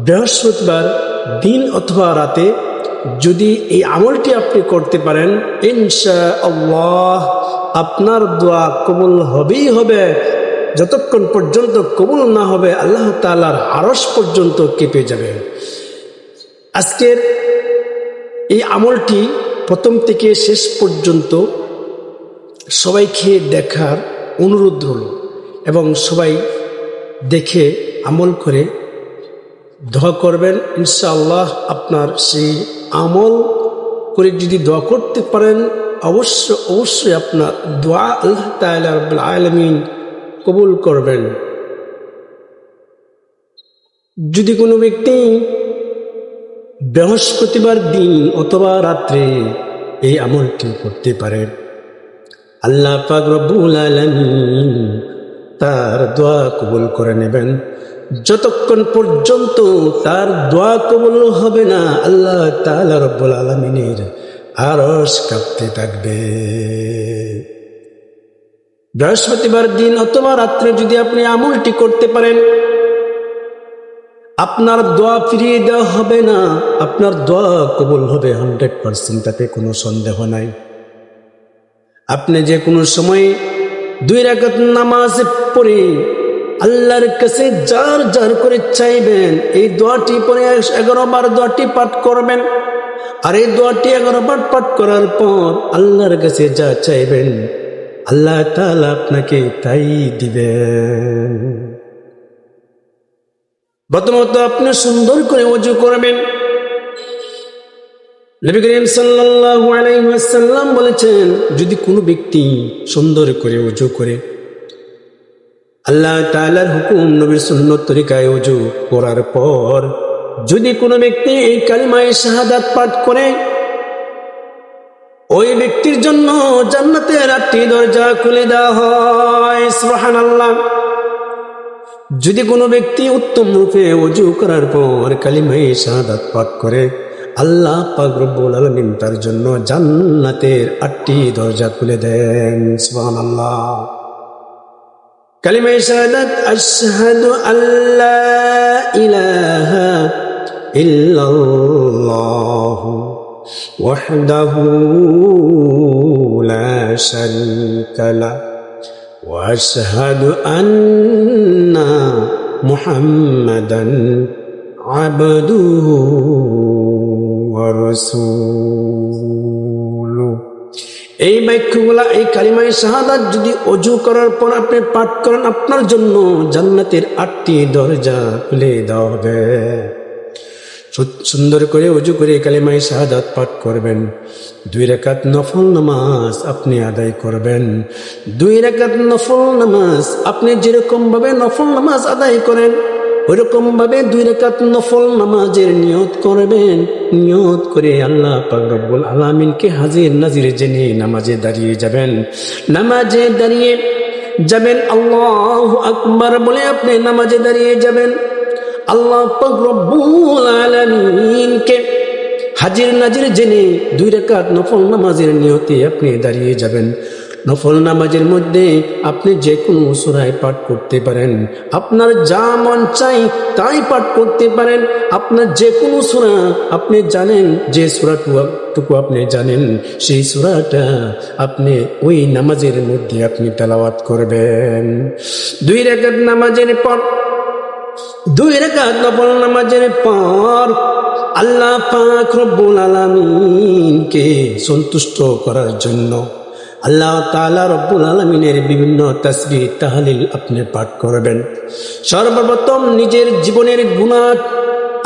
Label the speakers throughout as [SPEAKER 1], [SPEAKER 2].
[SPEAKER 1] বৃহস্পতিবার দিন অথবা রাতে যদি এই আমলটি আপনি করতে পারেন, ইনশাআল্লাহ আপনার দোয়া কবুল হবেই হবে। যতক্ষণ পর্যন্ত কবুল না হবে আল্লাহ তাআলার আরশ পর্যন্ত কেঁপে যাবে। আজকের এই আমলটি প্রথম থেকে শেষ পর্যন্ত সবাইকে দেখার অনুরোধ হল এবং সবাই দেখে আমল করে দোয়া করবেন। ইনশাআল্লাহ আপনার সেই আমল করে যদি দোয়া করতে পারেন অবশ্যই আপনার দোয়া আল্লাহ তাআলা রাব্বুল আলামিন কবুল করবেন। যদি কোনো ব্যক্তি বৃহস্পতিবার দিন অথবা রাত্রে এই আমলটি করতে পারেন, আল্লাহ পাক রব্বুল আলামিন তার দোয়া কবুল করে নেবেন। যতক্ষণ পর্যন্ত তার দোয়া কবুল হবে না আল্লাহ তাআলা রব্বুল আলামিনের আরশ কাঁপতে থাকবে। বৃহস্পতিবার দিন অথবা রাত্রে যদি আপনি আমলটি করতে পারেন, আপনার দোয়া ফিরিয়ে দেওয়া হবে না, আপনার দোয়া কবুল হবে 100%, তাতে কোনো সন্দেহ নাই। আপনি যে কোনো সময় 2 রাকাত নামাজ পড়ে আল্লাহর কাছে যার যার করে চাইবেন, এই দোয়াটি পরে 11 বার দোয়াটি পাঠ করবেন। আর এই দোয়াটি 11 বার পাঠ করার পর আল্লাহর কাছে যা চাইবেন আল্লাহ তাআলা আপনাকে তাই দিবেন। প্রথমত আপনি সুন্দর করে ওযু করবেন। নবী করিম সাল্লাল্লাহু আলাইহি ওয়াসাল্লাম বলেছেন, যদি কোনো ব্যক্তি সুন্দর করে ওযু করে, আল্লাহ তাআলার হুকুম নবীর সুন্নত তরিকায় ওযু করার পর যদি কোনো ব্যক্তি এই কালিমায়ে শাহাদাত পাঠ করে, ওই ব্যক্তির জন্য জান্নাতের 8টি দরজা খুলে দেওয়া হয়। সুবহানাল্লাহ। যদি কোনো ব্যক্তি উত্তম রূপে ওযু করার পর কালিমায়ে শাহাদাত পাঠ করে, আল্লাহ পাক রব্বুল আলামিন তার জন্য জান্নাতের 8টি দরজা খুলে দেন। সুবহানাল্লাহ। কালিমায়ে শাহাদাত আশহাদু আল্লা ইলাহা ইল্লাল্লাহ ওয়াহদাহু লা শারীকা লাহু ওয়া আশহাদু আন্না মুহাম্মাদান আবদুহু ওয়া রাসূলুহু। এই বাক্যগুলা, এই কালিমায়ে শাহাদাত যদি ওযু করার পর আপনি পাঠ করেন, আপনার জন্য জান্নাতের 8টি দরজা খুলে দেওয়া হবে। সুন্দর করে ওযু করে কালিমায়ে শাহাদাত পাঠ করবেন। 2 রাকাত নফল নামাজ আপনি আদায় করবেন। 2 রাকাত নফল নামাজ আপনি যেরকম ভাবে নফল নামাজ আদায় করেন ওইরকম ভাবে 2 রাকাত নফল নামাজের নিয়ত করবেন। নিয়ত করে আল্লাহ পাক রব্বুল আলামিনকে হাজির নাজির জেনে নামাজে দাঁড়িয়ে যাবেন। নামাজে দাঁড়িয়ে যাবেন, আল্লাহু আকবার বলে আপনি নামাজে দাঁড়িয়ে যাবেন। আল্লাহ পাক রব্বুল আলামিনকে হাজির নাজির জেনে 2 রাকাত নফল নামাজের নিয়তে আপনি দাঁড়িয়ে যাবেন। নফল নামাজের মধ্যে আপনি যে কোনো সূরায় পাঠ করতে পারেন, আপনার যা মন চাই তাই পাঠ করতে পারেন। আপনার যে কোনো সূরা আপনি জানেন, যে সূরাটুকু আপনি জানেন সেই সূরাটা আপনি ওই নামাজের মধ্যে আপনি তেলাওয়াত করবেন। 2 রাকাত নামাজের পর, 2 রাকাত নফল নামাজের পর আল্লাহ পাক রব্বুল আলামিনকে সন্তুষ্ট করার জন্য আল্লাহ তাআলা রব্বুল আলামিনের বিভিন্ন তাসবিহ তাহলিল আপনি পাঠ করবেন। সর্বপ্রথম নিজের জীবনের গুনাহ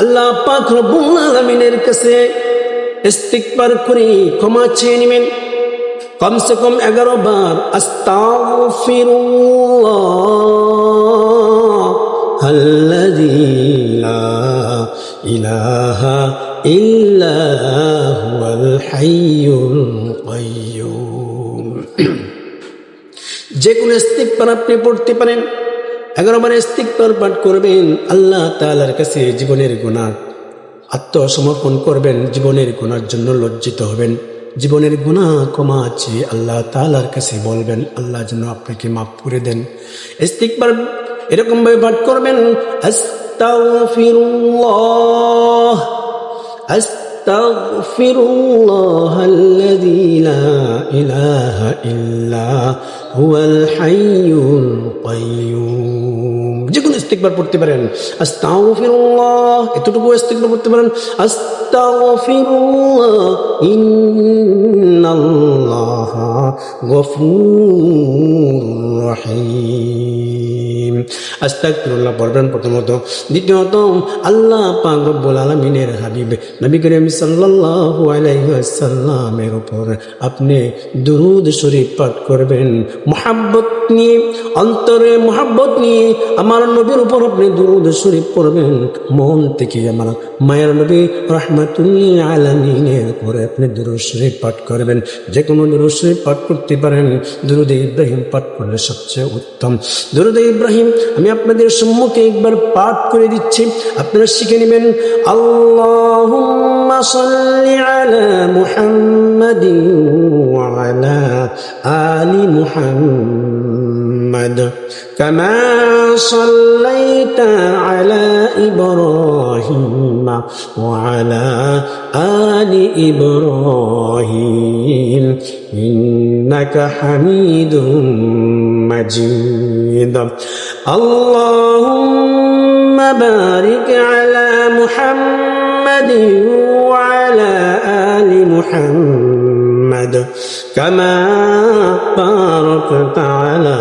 [SPEAKER 1] আল্লাহ পাক রব্বুল আলামিনের কাছে ইস্তিগফার করে ক্ষমা চেয়ে নেবেন। কমসে কম 11 বার আস্তাগফিরুল্লাহ আল্লাযী লা ইলাহা ইল্লা হুয়াল হাইয়ুল কাইয়্যুম। যে কোনো ইস্তিগফার আপনি পড়তে পারেন। 11 বার ইস্তিগফার পাঠ করবেন। আল্লাহ তাআলার কাছে জীবনের গুনাহ আত্মসমর্পণ করবেন। জীবনের গুনার জন্য লজ্জিত হবেন। জীবনের গুনাহ ক্ষমা আছে আল্লাহ তাআলার কাছে বলবেন, আল্লাহ যেন আপনাকে মাফ করে দেন। ইস্তিগফার এরকম ভাবে পাঠ করবেন, আস্তাগফিরুল্লাহ, আস্তাগফিরুল্লাহ আল্লাযী লা ইলাহা ইল্লা হুয়াল হাইয়ুল কাইয়্যুম। যে কোনো ইস্তিগফার পড়তে পারেন। আস্তাগফিরুল্লাহ, এতটুকু ইস্তিগফার পড়তে পারেন। আস্তাগফিরুল্লাহ ইন্নাল্লাহা গফুরুর রহিম। আস্তাগফিরুল্লাহ পড়বেন প্রথমত। দ্বিতীয়ত, আল্লাহ পাক রব্বুল আলামিনের হাবিব নবী করিম সাল্লাল্লাহু আলাইহি ওয়াসাল্লামের উপর আপনি দুরূদ শরীফ পাঠ করবেন মুহাব্বত নিয়ে, অন্তরে মুহাব্বত নিয়ে আমার নবীর উপর আপনি দুরূদ শরীফ পড়বেন মন থেকে। আমার মায়ের নবী রাহমাতুল্লিল আলামিনের উপরে আপনি দুরূদ শরীফ পাঠ করবেন। যে কোনো দুরূদ শরীফ পাঠ করতে পারেন। দুরূদ ইব্রাহিম পাঠ করলে সবচেয়ে উত্তম। দুরূদ ইব্রাহিম আমি আপনাদের সম্মুখে একবার পাঠ করে দিচ্ছি, আপনারা শিখে নেবেন। আল্লাহুম্মা সাল্লি আলা মুহাম্মাদিন ওয়া আলা আলি মুহাম্মাদ কামা সাল্লাইতা আলা ইব্রাহিম ওয়া আলা আলি ইব্রাহিম ইন্নাকা হামিদুম মাজিদ। আল্লাহুম্মা বারিক আলা মুহাম্মাদিন ওয়া আলা আলি মুহাম্মাদ কামা বারাকতা আলা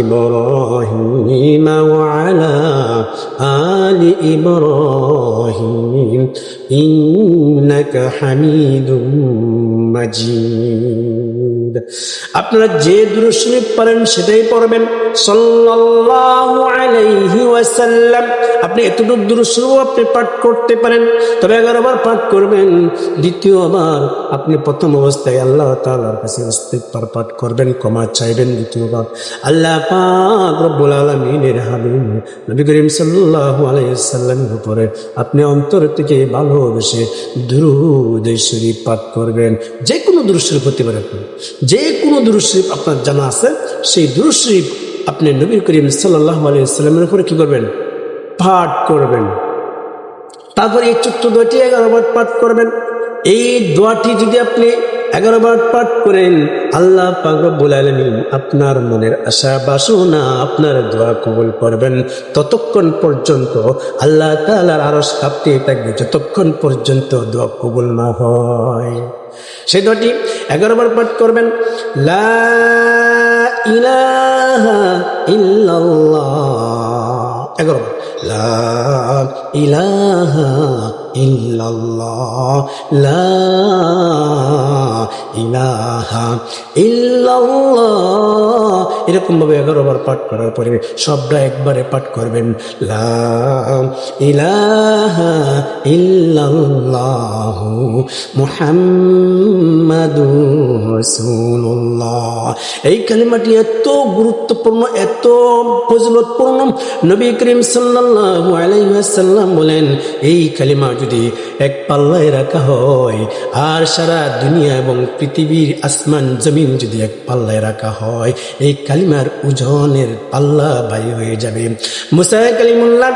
[SPEAKER 1] ইব্রাহিম ওয়া আলা আলি ইব্রাহিম ইন্নাকা হামিদুম মাজিদ। আপনারা যে দুরূদ শরীফ পড়েন সেটাই পড়বেন সাল্লাল্লাহু আলাইহি ওয়াসাল্লাম। আপনি এতটুকু দুরূদ শরীফ আপনি পাঠ করতে পারেন, তবে 11 বার পাঠ করবেন। দ্বিতীয়বার আপনি প্রথম অবস্থায় আল্লাহ তাআলার কাছে ইস্তিগফার পাঠ করবেন, ক্ষমা চাইবেন। দ্বিতীয়বার আল্লাহ পাক রব্বুল আলামিনের হাবিব নবী করিম সাল্লাল্লাহু আলাইহি ওয়াসাল্লামের উপরে আপনি অন্তর থেকে ভালোবেসে দুরূদ শরীফ পাঠ করবেন। যে কোনো দুরূদ শরীফ হতে পারে, যে কোনো দুরূদ শরীফ আপনার জানা আছে সেই দুরূদ শরীফ আপনি নবী করিম সাল্লাল্লাহু আলাইহি ওয়াসাল্লামের উপরে কি করবেন? পাঠ করবেন। তারপরে এই ছোট্ট দোয়াটি 11 বার পাঠ করবেন। এই দোয়াটি যদি আপনি 11 বার পাঠ করেন, আল্লাহ পাক রব্বুল আলামিন আপনার মনের আশা বাসনা আপনার দোয়া কবুল করবেন। ততক্ষণ পর্যন্ত আল্লাহ তাআলার আরশ কাঁপতে থাকবে যতক্ষণ পর্যন্ত দোয়া কবুল না হয়। সেই দোয়াটি 11 বার পাঠ করবেন। লা ইলাহা ইল্লাল্লাহ, 11 বার। লা ইলাহা ইল্লাল্লাহ, লা ইলাহা ইল্লাল্লাহ। এরকম ভাবে 11 বার পাঠ করার পরে সবটা একবারে পাঠ করবেন। লা ইলাহা ইল্লাল্লাহ মুহাম্মাদুর রাসূলুল্লাহ। এই কালিমাটি এত গুরুত্বপূর্ণ, এত ফজিলতপূর্ণ। নবী করিম সাল্লাল্লাহু আলাইহি ওয়াসাল্লাম বলেন, এই কালিমা যদি এক পাল্লায় রাখা হয় আর সারা দুনিয়া এবং পৃথিবীর আসমান জমিন যদি এক পাল্লায় রাখা হয়, এই কালিমার ওজনের পাল্লা ভারী হয়ে যাবে। মুসা কালিমুল্লাহ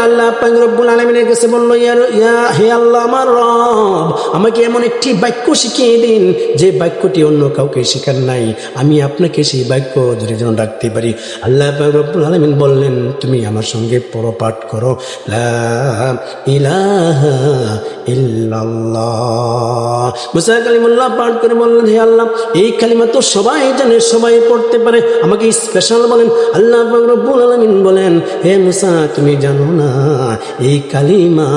[SPEAKER 1] আল্লাহ পাক রব্বুল আলামিনের কাছে বলল, হে আল্লাহ আমার রব, আমাকে এমন একটি বাক্য শিখিয়ে দিন যে বাক্যটি অন্য কাউকে শেখার নাই, আমি আপনাকে সেই বাক্য ধরে যেন রাখতে পারি। আল্লাহ পাক রব্বুল আলামিন বললেন, তুমি আমার সঙ্গে পড়ো, পাঠ করো, লা ইলাহা ইল্লাল্লাহ। মুসা কালিমুল্লাহ পাঠ করে বললেন, হে আল্লাহ, এই কালিমা তো সবাই জানে, সবাই পড়তে পারে, আমাকে স্পেশাল বলেন। আল্লাহ পাক রব্বুল আলামিন বলেন, হে মুসা, তুমি জানো না এই কালিমা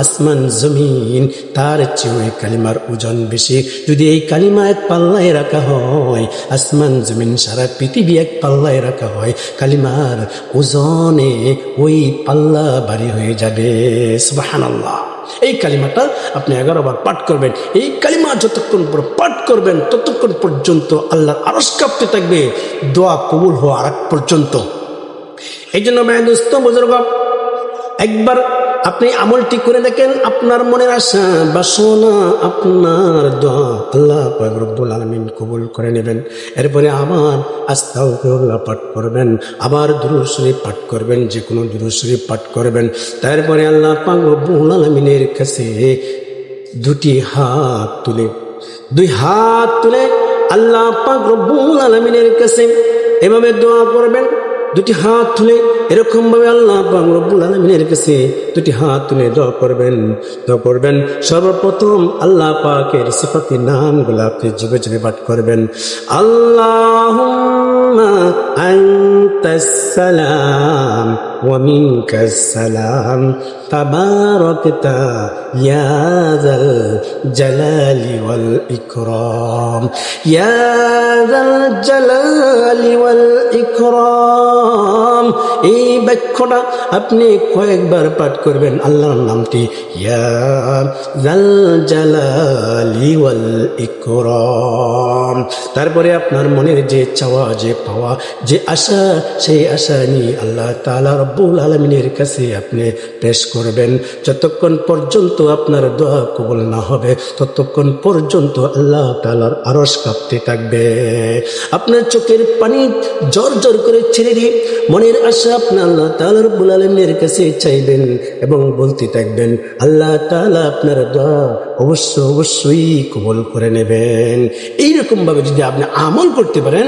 [SPEAKER 1] আসমান জমিন তার চেয়ে এই কালিমার ওজন বেশি। যদি এই কালিমা এক পাল্লায় রাখা হয়, আসমান জমিন সারা পৃথিবী এক পাল্লায় রাখা হয়, কালিমার ওজনে ওই পাল্লা ভারী হয়ে যাবে। সুবহানাল্লাহ। এই কালিমাটা আপনি 11 বার পাঠ করবেন। এই কালিমা যতক্ষণ পর পাঠ করবেন ততক্ষণ পর্যন্ত আল্লাহর আরশ কাঁপতে থাকবে দোয়া কবুল হওয়ার আগ পর্যন্ত। এই জন্য ভাই দোস্ত বুজুর্গ, একবার আপনি আমলটি করে দেখেন, আপনার মনের আশা বাসনা, আপনার দোয়া আল্লাহ পাক রব্বুল আলামিন কবুল করে নেবেন। এরপরে আবার আস্তাগফিরুল্লাহ পাঠ করবেন, আবার দুরূদ শরীফ পাঠ করবেন, যে কোনো দুরূদ শরীফ পাঠ করবেন। তারপরে আল্লাহ পাক রব্বুল আলামিনের কাছে দুই হাত তুলে আল্লাহ পাক রব্বুল আলামিনের কাছে এভাবে দোয়া করবেন। দুটি হাত তুলে এরকম ভাবে আল্লাহ পাক রব্বুল আলামিনের কাছে দুটি হাত তুলে দোয়া করবেন। সর্বপ্রথম আল্লাহ পাকের সিফাতি নামগুলো আপনি যুগে পাঠ করবেন। আল্লাহুম্মা আনতাস সালাম ওয়া মিনকাস সালাম তাবারাকতা ইয়া যাল জালালি ওয়াল ইকরাম, ইয়া যাল জালালি ওয়াল ইকরাম। এই বাক্যটা আপনি কয়েকবার পাঠ করবেন, আল্লাহর নামটি ইয়া যাল জালালি ওয়াল ইকরাম। তারপরে আপনার মনের যে চাওয়া, যে পাওয়া, যে আশা, সেই আশা নিয়ে আল্লাহ তাআলা রব্বুল আলামিনের কাছে আপনি পেশ করবেন। যতক্ষণ পর্যন্ত আপনার দোয়া কবুল না হবে ততক্ষণ পর্যন্ত আল্লাহ তাআলার আরশ কাঁপতে থাকবে। আপনার চোখের পানি জোর করে ছেড়ে দিয়ে মনের আশা আপনি আল্লাহ তাআলা রব্বুল আলামিনের কাছে চাইবেন এবং বলতে থাকবেন। আল্লাহ তাআলা আপনার দোয়া অবশ্যই কবুল করে নেবেন। এইরকম ভাবে যদি আপনি আমল করতে পারেন,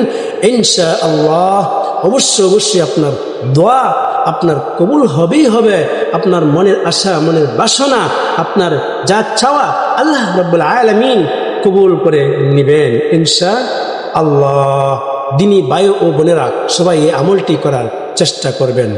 [SPEAKER 1] ইনশাআল্লাহ অবশ্যই আপনার দোয়া আপনার কবুল হবেই হবে। আপনার মনের আশা, মনের বাসনা, আপনার যা চাওয়া আল্লাহ রাব্বুল আলামিন কবুল করে নেবেন ইনশাআল্লাহ। দিনী ভাই ও বোনেরা সবাই এই আমলটি করার চেষ্টা করবেন।